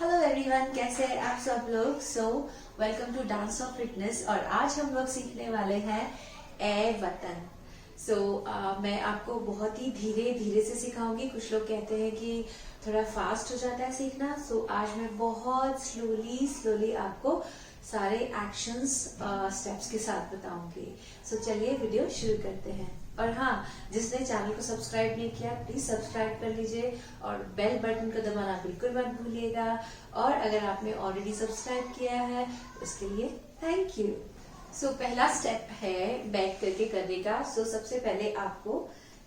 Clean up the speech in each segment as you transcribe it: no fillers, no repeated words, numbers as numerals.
Hello everyone, कैसे हैं आप सब लोग। Welcome to dance of fitness. और आज हम लोग सीखने वाले हैं ए वतन। मैं आपको बहुत ही धीरे धीरे से सिखाऊंगी। कुछ लोग कहते हैं कि थोड़ा फास्ट हो जाता है सीखना। आज मैं बहुत स्लोली आपको सारे एक्शंस स्टेप्स के साथ बताऊंगी। चलिए वीडियो शुरू करते हैं। और हाँ, जिसने चैनल को सब्सक्राइब नहीं किया प्लीज सब्सक्राइब कर लीजिए और बेल बटन को दबाना बिल्कुल मत भूलिएगा। और अगर आपने ऑलरेडी सब्सक्राइब किया है उसके लिए थैंक यू। पहला स्टेप है बैठ करके करने का। सबसे पहले आपको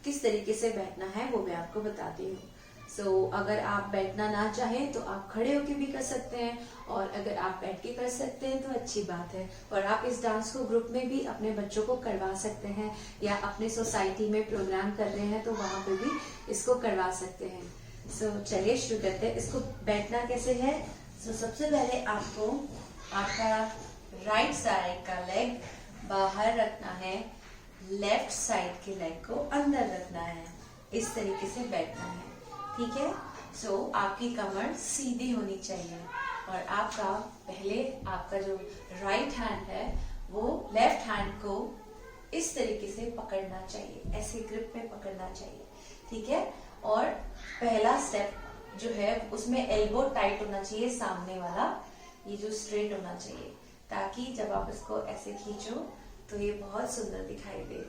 किस तरीके से बैठना है वो मैं आपको बताती हूँ। अगर आप बैठना ना चाहें तो आप खड़े होके भी कर सकते हैं, और अगर आप बैठ के कर सकते हैं तो अच्छी बात है। और आप इस डांस को ग्रुप में भी अपने बच्चों को करवा सकते हैं, या अपने सोसाइटी में प्रोग्राम कर रहे हैं तो वहां पे भी इसको करवा सकते हैं। चलिए शुरू करते हैं। इसको बैठना कैसे है। सबसे पहले आपको आपका राइट साइड का लेग बाहर रखना है, लेफ्ट साइड के लेग को अंदर रखना है। इस तरीके से बैठना है, ठीक है। आपकी कमर सीधी होनी चाहिए, और आपका जो राइट हैंड है वो लेफ्ट हैंड को इस तरीके से पकड़ना चाहिए, ऐसे ग्रिप में पकड़ना चाहिए, ठीक है। और पहला स्टेप जो है उसमें एल्बो टाइट होना चाहिए, सामने वाला ये जो स्ट्रेट होना चाहिए, ताकि जब आप इसको ऐसे खींचो तो ये बहुत सुंदर दिखाई दे,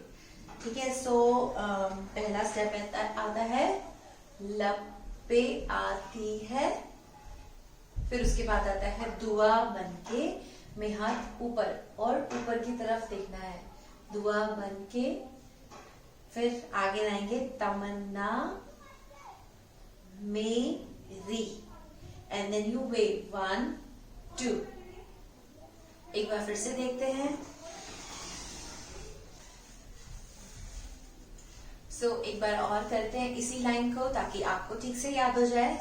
ठीक है। पहला स्टेप आता है लब पे आती है, फिर उसके बाद आता है दुआ बनके में हाथ ऊपर और ऊपर की तरफ देखना है, दुआ बनके। फिर आगे लाएंगे तमन्ना मेरी, एंड देन यू वेव 1 2। एक बार फिर से देखते हैं। एक बार और करते हैं इसी लाइन को, ताकि आपको ठीक से याद हो जाए।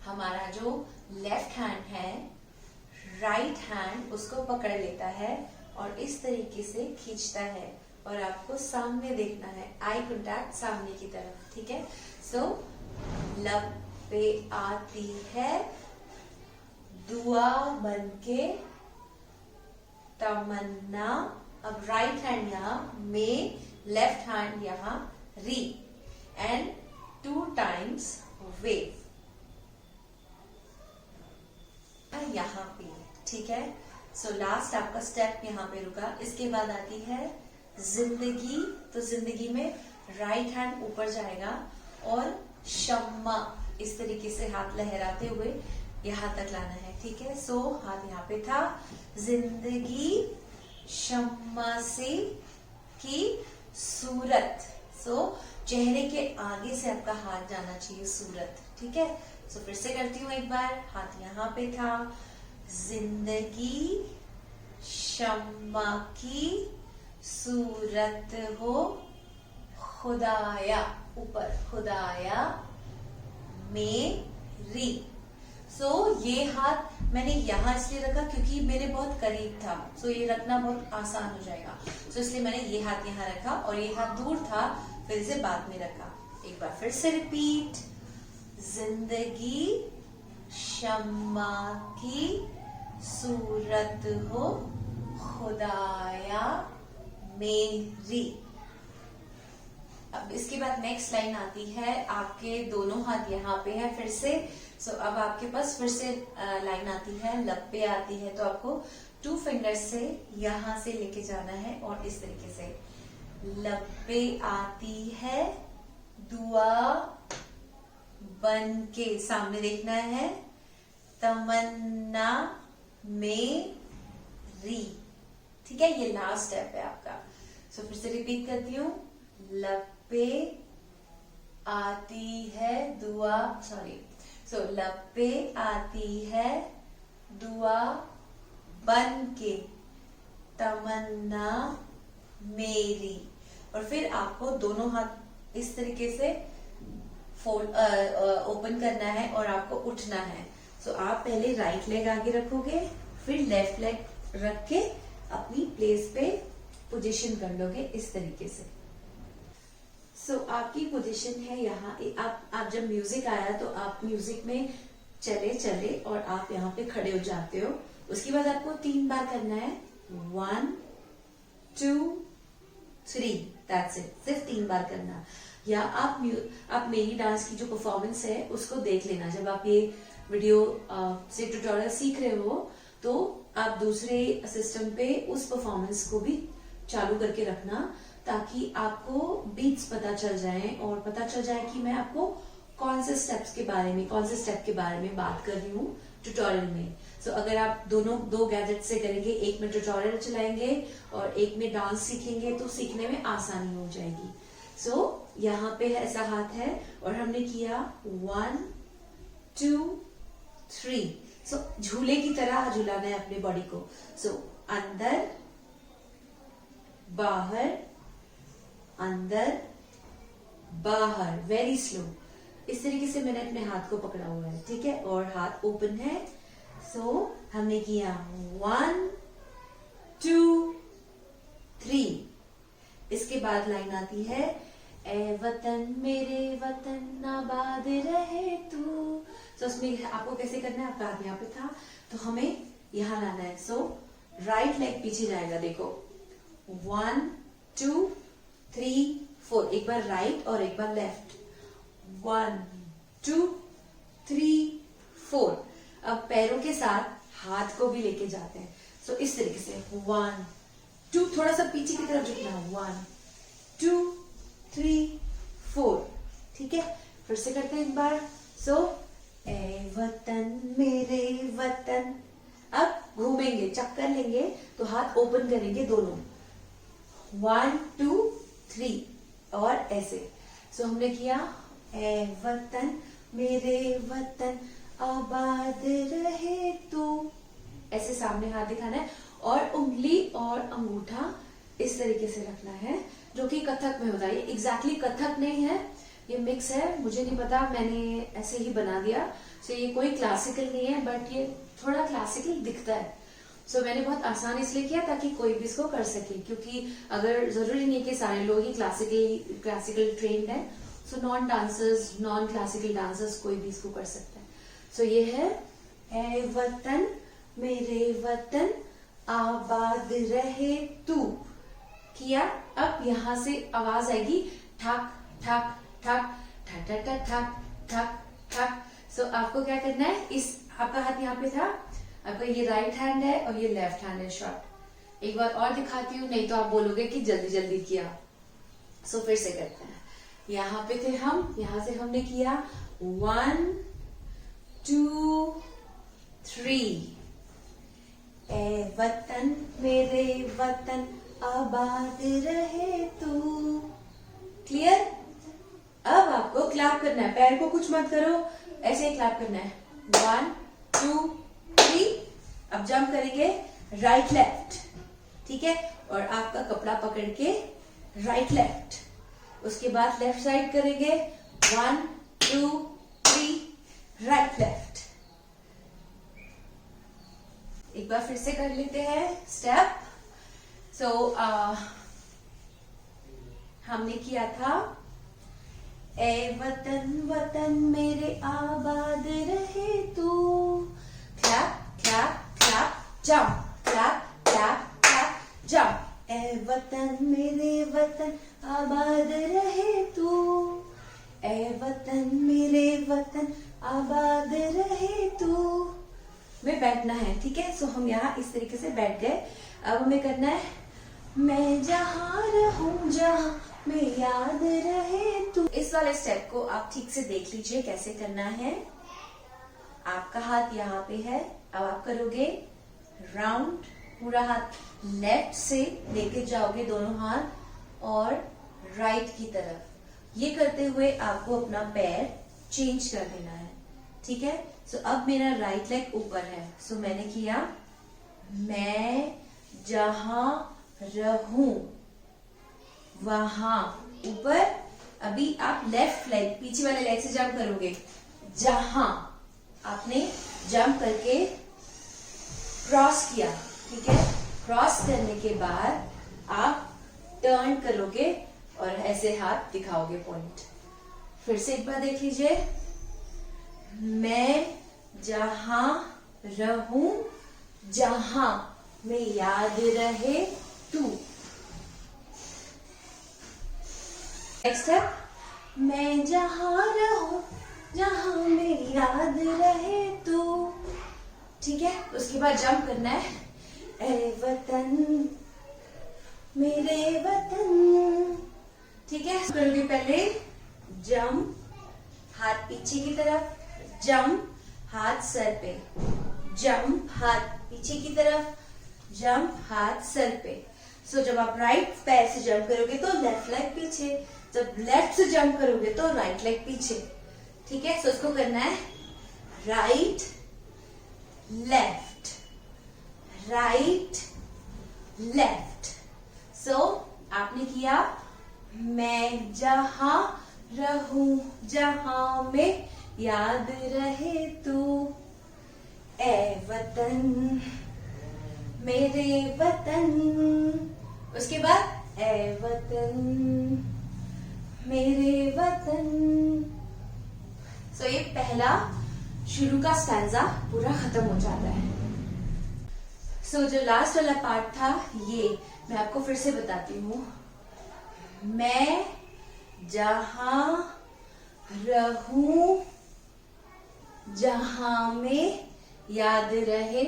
हमारा जो लेफ्ट हैंड है, राइट हैंड उसको पकड़ लेता है और इस तरीके से खींचता है, और आपको सामने देखना है, आई कांटेक्ट सामने की तरफ, ठीक है। लब पे आती है, दुआ बनके, तमन्ना, अब राइट हैंड यहाँ में, लेफ्ट हैंड यहाँ री, एंड 2 टाइम्स वेव यहाँ पे, ठीक है। लास्ट आपका स्टेप यहाँ पे रुका। इसके बाद आती है जिंदगी। जिंदगी में राइट हैंड ऊपर जाएगा और शम्मा इस तरीके से हाथ लहराते हुए यहाँ तक लाना है, ठीक है। हाथ यहाँ पे था, जिंदगी शम्मा से की सूरत। चेहरे के आगे से आपका हाथ जाना चाहिए, सूरत, ठीक है। फिर से करती हूँ एक बार। हाथ यहाँ पे था, जिंदगी शम्मा की सूरत हो, खुदाया ऊपर, खुदाया मेरी। ये हाथ मैंने यहाँ इसलिए रखा क्योंकि मेरे बहुत करीब था, ये रखना बहुत आसान हो जाएगा। इसलिए मैंने ये हाथ यहाँ रखा, और ये हाथ दूर था, फिर इसे बाद में रखा। एक बार फिर से रिपीट, जिंदगी शम्मा की सूरत हो, खुदाया मेरी। अब इसके बाद नेक्स्ट लाइन आती है, आपके दोनों हाथ यहाँ पे है फिर से। अब आपके पास फिर से लाइन आती है, लब पे आती है, तो आपको 2 फिंगर्स से यहाँ से लेके जाना है, और इस तरीके से लब पे आती है, दुआ बन के सामने देखना है, तमन्ना मेरी, ठीक है। ये लास्ट स्टेप है आपका। फिर से रिपीट करती हूँ, लब पे आती है दुआ, लब पे आती है दुआ बन के, तमन्ना मेरी। और फिर आपको दोनों हाथ इस तरीके से फोल्ड ओपन करना है, और आपको उठना है। आप पहले राइट लेग आगे रखोगे, फिर लेफ्ट लेग रख के अपनी प्लेस पे पोजीशन कर लोगे इस तरीके से। आपकी पोजीशन है यहाँ। आप जब म्यूजिक आया तो आप म्यूजिक में चले चले और आप यहाँ पे खड़े हो जाते हो। उसके बाद आपको 3 बार करना है, 1 2 3, दैट्स इट, सिर्फ 3 बार करना। या आप मेरी डांस की जो परफॉर्मेंस है उसको देख लेना। जब आप ये वीडियो से ट्यूटोरियल सीख रहे हो तो आप दूसरे सिस्टम पे उस परफॉर्मेंस को भी चालू करके रखना, ताकि आपको बीट्स पता चल जाए और पता चल जाए कि मैं आपको कौन से स्टेप के बारे में बात कर रही हूँ ट्यूटोरियल में। सो अगर आप दो गैजेट से करेंगे, एक में ट्यूटोरियल चलाएंगे और एक में डांस सीखेंगे, तो सीखने में आसानी हो जाएगी। सो यहाँ पे ऐसा हाथ है और हमने किया 1 2 3। सो झूले की तरह झूलाना है अपने बॉडी को। सो अंदर बाहर, अंदर बाहर, वेरी स्लो। इस तरीके से मैंने अपने हाथ को पकड़ा हुआ है, ठीक है, और हाथ ओपन है। सो हमने किया 1 2 3। इसके बाद लाइन आती है, ए वतन मेरे वतन आबाद रहे तू। तो उसमें आपको कैसे करना है, आपका हाथ यहाँ पे था तो हमें यहाँ लाना है। सो राइट लेग पीछे जाएगा, देखो 1 2 3 4, एक बार राइट और एक बार लेफ्ट, 1 2 3 4। अब पैरों के साथ हाथ को भी लेके जाते हैं। सो इस तरीके से 1 2, थोड़ा सा पीछे की तरफ झुकना, 1 2 3 4, ठीक है। फिर से करते हैं एक बार। सो ए वतन मेरे वतन, अब घूमेंगे, चक्कर लेंगे तो हाथ ओपन करेंगे दोनों, 1 2 3 और ऐसे। सो हमने किया, ए वतन मेरे वतन आबाद रहे तू, ऐसे सामने हाथ दिखाना है और उंगली और अंगूठा इस तरीके से रखना है, जो कि कथक में होता है। ये एग्जैक्टली कथक नहीं है, ये मिक्स है, मुझे नहीं पता, मैंने ऐसे ही बना दिया। सो ये कोई क्लासिकल नहीं है, बट ये थोड़ा क्लासिकल दिखता है। सो मैंने बहुत आसान इसलिए किया ताकि कोई भी इसको कर सके, क्योंकि अगर जरूरी नहीं कि सारे लोग ही क्लासिकल ट्रेन्ड है। So non dancers, non classical dancers कोई भी इसको कर सकता है। सो ये है, ए वतन मेरे वतन आबाद रहे तू, किया। अब यहाँ से आवाज आएगी, ठक ठक ठक ठक ठक ठक ठक ठक। सो आपको क्या करना है, इस आपका हाथ यहाँ पे था, आपका ये राइट हैंड है और ये लेफ्ट हैंड है शॉर्ट। एक बार और दिखाती हूँ, नहीं तो आप बोलोगे कि जल्दी जल्दी किया। सो फिर से करते हैं। यहाँ पे थे हम, यहाँ से हमने किया 1 2 3। ए वतन मेरे वतन आबाद रहे तू, क्लियर। अब आपको क्लैप करना है, पैर को कुछ मत करो, ऐसे ही क्लैप करना है, 1 2 3। अब जंप करेंगे राइट लेफ्ट, ठीक है, और आपका कपड़ा पकड़ के राइट लेफ्ट, उसके बाद लेफ्ट साइड करेंगे 1 2 3 राइट लेफ्ट। एक बार फिर से कर लेते हैं स्टेप। सो हमने किया था, ए वतन वतन मेरे आबाद रहे तू, clap clap clap jump, clap clap clap jump. ए वतन मेरे वतन आबाद रहे तू, ए वतन मेरे वतन आबाद रहे तू। में बैठना है, ठीक है। सो हम यहाँ इस तरीके से बैठ गए। अब हमें करना है, मैं जहाँ रहूं जहाँ में याद रहे तू। इस वाले स्टेप को आप ठीक से देख लीजिए कैसे करना है। आपका हाथ यहाँ पे है, अब आप करोगे राउंड, पूरा हाथ लेफ्ट से लेके जाओगे दोनों हाथ और राइट की तरफ। ये करते हुए आपको अपना पैर चेंज कर देना है, ठीक है। सो अब मेरा राइट लेग ऊपर है। सो मैंने किया, मैं जहां रहूं वहां ऊपर। अभी आप लेफ्ट लेग, पीछे वाले लेग से जंप करोगे, जहां आपने जंप करके क्रॉस किया, ठीक है। क्रॉस करने के बाद आप टर्न करोगे और ऐसे हाथ दिखाओगे पॉइंट। फिर से एक बार देख लीजिए, मैं जहां रहूं, जहां में याद रहे तू। नेक्स्ट है, मैं जहां रहूं, जहां में याद रहे तू। ठीक है, उसके बाद जंप करना है। ए वतन, मेरे वतन। ठीक है, करोगे पहले जंप, हाथ पीछे की तरफ, जंप, हाथ सर पे, जंप, हाथ पीछे की तरफ, जंप, हाथ सर पे। सो जब आप राइट पैर से जंप करोगे तो लेफ्ट लेग पीछे, जब लेफ्ट से जंप करोगे तो राइट लेग पीछे। ठीक है, सो इसको करना है राइट लेफ्ट, राइट लेफ्ट। सो आपने किया, मैं जहां रहूं, जहां में याद रहे तू। ए वतन, मेरे वतन। उसके बाद ए वतन, मेरे वतन। सो ये पहला शुरू का स्टैंजा पूरा खत्म हो जाता है। सो जो लास्ट वाला पार्ट था ये मैं आपको फिर से बताती हूँ। मैं जहां रहूं, जहां में याद रहे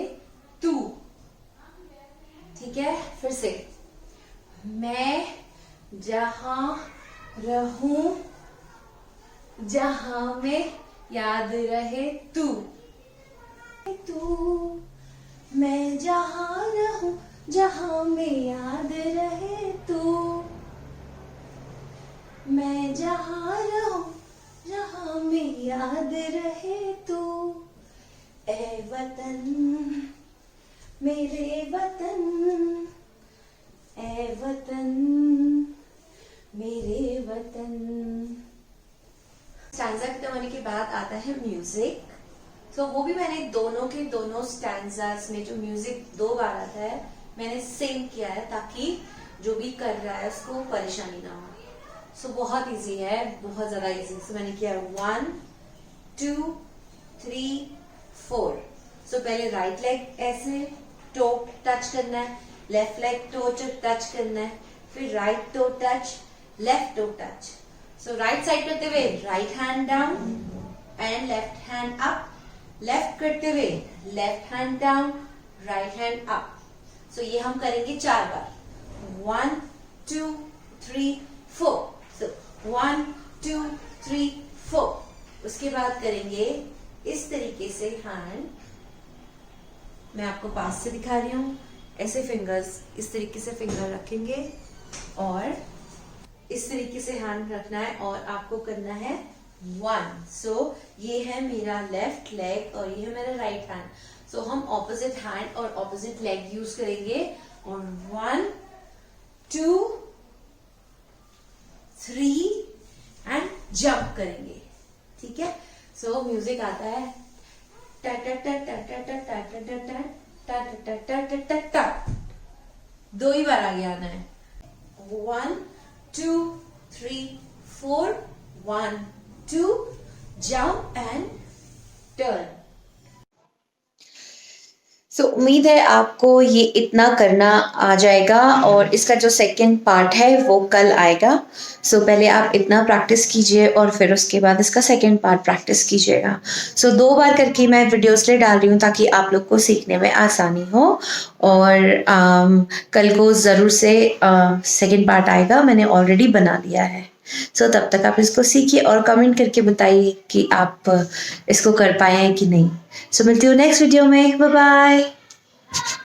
तू। ठीक है, फिर से, मैं जहां रहूं, जहां में याद रहे तू। तू, मैं जहां रहूं, जहां में याद रहे तू। मैं जहां रहूं, जहां में याद रहे तू। ए वतन, मेरे वतन। ए वतन, मेरे वतन। स्टैंजा खत्म होने के बाद आता है म्यूजिक। तो वो भी मैंने दोनों के दोनों स्टैंजास में जो म्यूजिक 2 बार आता है मैंने सेम किया है, ताकि जो भी कर रहा है उसको परेशानी ना हो। सो बहुत इजी है, बहुत ज्यादा इजी। सो मैंने किया 1 2 3 4। सो पहले राइट लेग ऐसे टो टच करना है, लेफ्ट लेग टो टच करना है, फिर right toe touch, left toe touch. So right side करते हुए right hand down and left hand up, left करते हुए left hand down, right hand up. So ये हम करेंगे 4 बार। 1 2 3 4। सो 1 2 3 4। उसके बाद करेंगे इस तरीके से हैंड, मैं आपको पास से दिखा रही हूँ। ऐसे फिंगर्स, इस तरीके से फिंगर रखेंगे और इस तरीके से हैंड रखना है और आपको करना है 1। सो ये है मेरा लेफ्ट लेग और ये है मेरा राइट हैंड। सो हम ऑपोजिट हैंड और ऑपोजिट लेग यूज करेंगे और 1 2 3 एंड जंप करेंगे। ठीक है, सो म्यूजिक आता है टा टा टा टा टा टा टा टा टा टा टा टा टा टा टा। 2 ही बार आगे आना है। 1 2 3 4। 1 2 जंप एंड टर्न। सो उम्मीद है आपको ये इतना करना आ जाएगा और इसका जो सेकंड पार्ट है वो कल आएगा। सो पहले आप इतना प्रैक्टिस कीजिए और फिर उसके बाद इसका सेकंड पार्ट प्रैक्टिस कीजिएगा। सो 2 बार करके मैं वीडियोस ले डाल रही हूँ ताकि आप लोग को सीखने में आसानी हो। और कल को ज़रूर से सेकंड पार्ट आएगा, मैंने ऑलरेडी बना दिया है। सो तब तक आप इसको सीखिए और कमेंट करके बताइए कि आप इसको कर पाए हैं कि नहीं। सो मिलती हूँ नेक्स्ट वीडियो में। Bye bye.